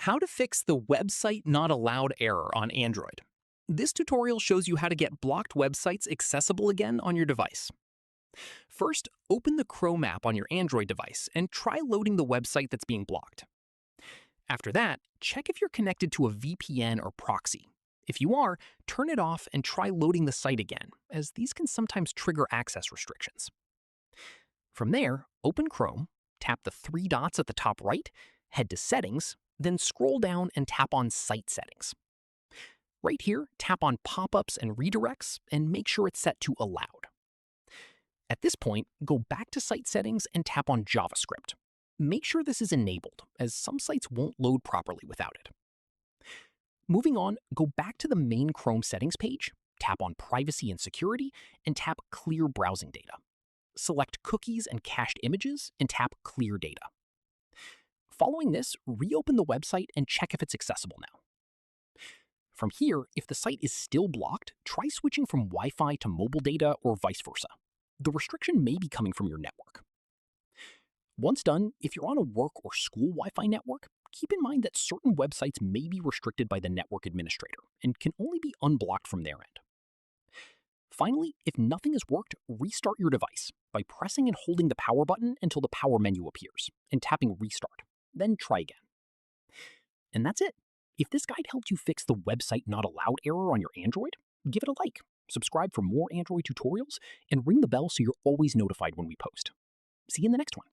How to fix the website not allowed error on Android. This tutorial shows you how to get blocked websites accessible again on your device. First, open the Chrome app on your Android device and try loading the website that's being blocked. After that, check if you're connected to a VPN or proxy. If you are, turn it off and try loading the site again, as these can sometimes trigger access restrictions. From there, open Chrome, tap the three dots at the top right, head to Settings, then scroll down and tap on Site Settings. Right here, tap on pop-ups and redirects and make sure it's set to Allowed. At this point, go back to Site Settings and tap on JavaScript. Make sure this is enabled, as some sites won't load properly without it. Moving on, go back to the main Chrome settings page, tap on Privacy and Security, and tap Clear Browsing Data. Select Cookies and Cached Images and tap Clear Data. Following this, reopen the website and check if it's accessible now. From here, if the site is still blocked, try switching from Wi-Fi to mobile data or vice versa. The restriction may be coming from your network. Once done, if you're on a work or school Wi-Fi network, keep in mind that certain websites may be restricted by the network administrator and can only be unblocked from their end. Finally, if nothing has worked, restart your device by pressing and holding the power button until the power menu appears and tapping Restart. Then try again. And that's it. If this guide helped you fix the website not allowed error on your Android, give it a like, subscribe for more Android tutorials, and ring the bell so you're always notified when we post. See you in the next one.